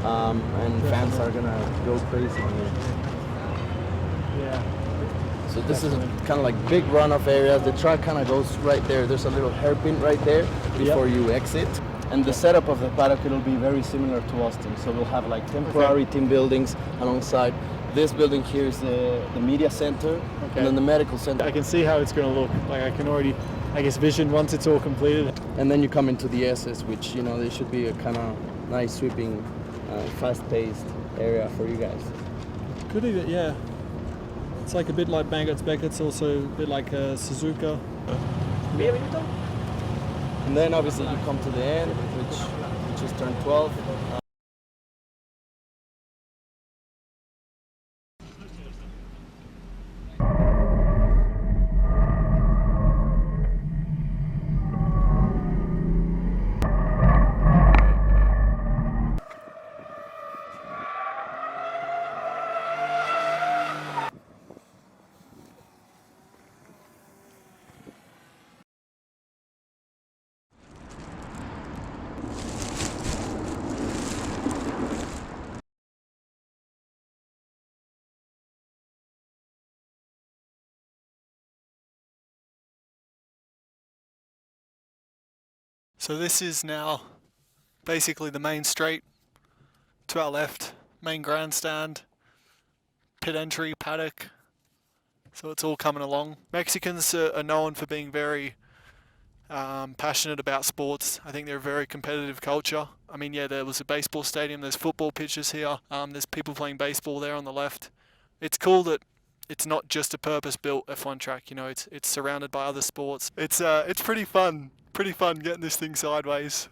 and fans are gonna go crazy on it. Yeah. So this is kind of like big runoff area. The track kind of goes right there. There's a little hairpin right there before you exit. And the setup of the paddock, it'll be very similar to Austin. So we'll have like temporary team buildings alongside. This building here is the media center and then the medical center. I can see how it's going to look. Like I can already, I guess, vision once it's all completed. And then you come into the SS, which, you know, there should be a kind of nice sweeping, fast-paced area for you guys. Could even, yeah. It's like a bit like Banggots Beck. It's also a bit like Suzuka. And then obviously you come to the end, which is turn 12. So this is now basically the main straight. To our left, main grandstand, pit entry, paddock. So it's all coming along. Mexicans are known for being very passionate about sports. I think they're a very competitive culture. I mean, yeah, there was a baseball stadium, there's football pitches here, there's people playing baseball there on the left. It's cool that it's not just a purpose-built F1 track, you know, it's surrounded by other sports. It's pretty fun getting this thing sideways.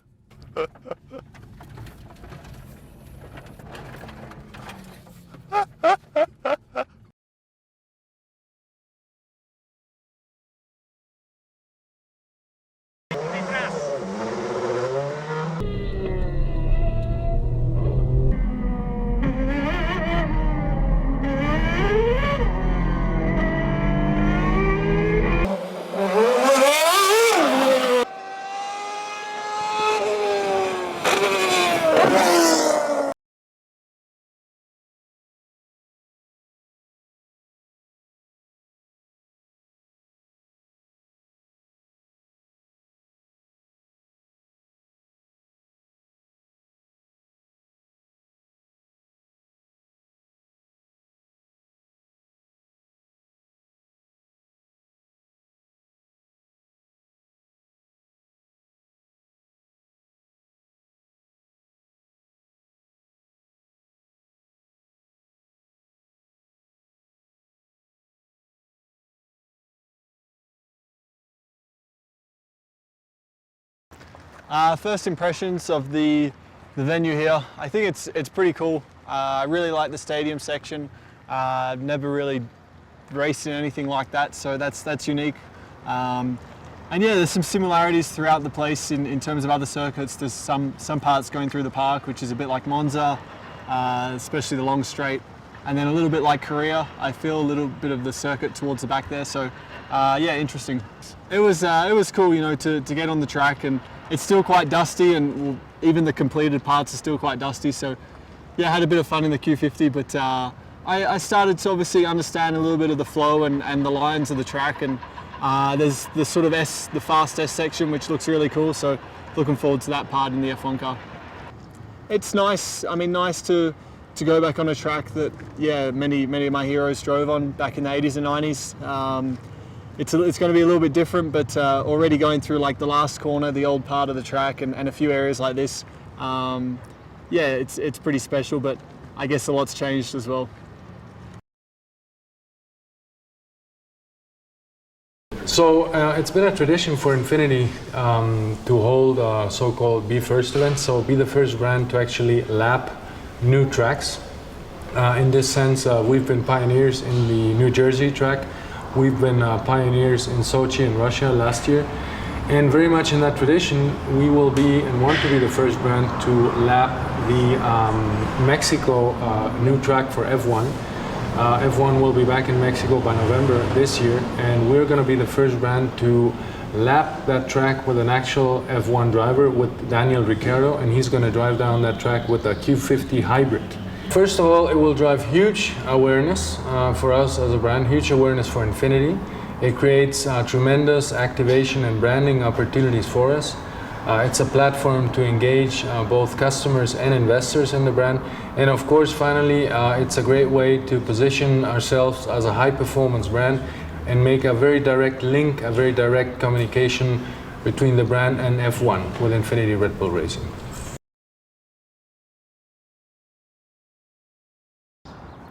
First impressions of the venue here. I think it's pretty cool. I really like the stadium section. I've never really raced in anything like that, so that's unique. And yeah, there's some similarities throughout the place in terms of other circuits. There's some parts going through the park, which is a bit like Monza, especially the long straight. And then a little bit like Korea, I feel a little bit of the circuit towards the back there. So yeah, interesting. It was cool, you know, to get on the track, and it's still quite dusty, and even the completed parts are still quite dusty. So yeah, I had a bit of fun in the Q50, but I started to obviously understand a little bit of the flow and the lines of the track, and there's the sort of the fast S section, which looks really cool. So looking forward to that part in the F1 car. It's nice. I mean, nice to go back on a track that, yeah, many of my heroes drove on back in the 80s and 90s. It's going to be a little bit different, but already going through like the last corner, the old part of the track, and a few areas like this, yeah, it's pretty special, but I guess a lot's changed as well. So it's been a tradition for Infinity to hold a so-called Be First event, so be the first brand to actually lap new tracks. In this sense, we've been pioneers in the New Jersey track. We've been pioneers in Sochi in Russia last year. And very much in that tradition, we will be and want to be the first brand to lap the Mexico new track for F1. F1 will be back in Mexico by November this year, and we're going to be the first brand to lap that track with an actual F1 driver, with Daniel Ricciardo, and he's going to drive down that track with a Q50 hybrid. First of all, it will drive huge awareness for us as a brand, huge awareness for Infinity. It creates tremendous activation and branding opportunities for us. It's a platform to engage both customers and investors in the brand. And of course, finally, it's a great way to position ourselves as a high-performance brand and make a very direct link, a very direct communication between the brand and F1 with Infinity Red Bull Racing.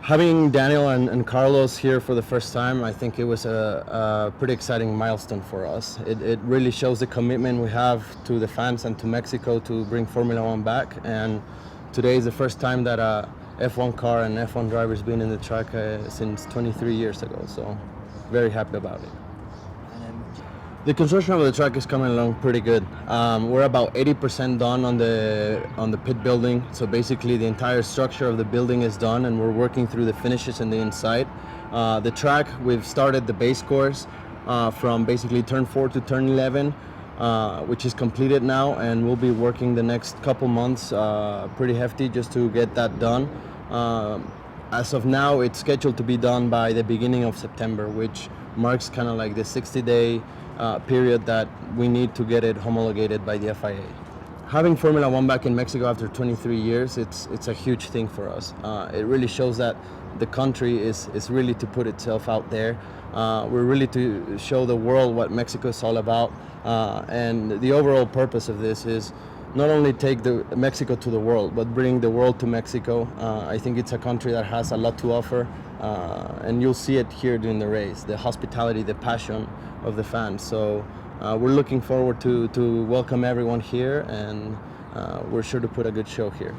Having Daniel and Carlos here for the first time, I think it was a pretty exciting milestone for us. It really shows the commitment we have to the fans and to Mexico to bring Formula One back. And today is the first time that a F1 car and F1 driver's been in the track since 23 years ago. So very happy about it. The construction of the track is coming along pretty good. We're about 80% done on the pit building. So basically the entire structure of the building is done, and we're working through the finishes in the inside. The track, we've started the base course from basically turn 4 to turn 11, which is completed now, and we'll be working the next couple months pretty hefty just to get that done. As of now, it's scheduled to be done by the beginning of September, which marks kind of like the 60-day period that we need to get it homologated by the FIA. Having Formula One back in Mexico after 23 years, it's a huge thing for us. It really shows that the country is really to put itself out there. We're really to show the world what Mexico is all about. And the overall purpose of this is not only take Mexico to the world, but bring the world to Mexico. I think it's a country that has a lot to offer, and you'll see it here during the race, the hospitality, the passion of the fans. So we're looking forward to welcome everyone here, and we're sure to put a good show here.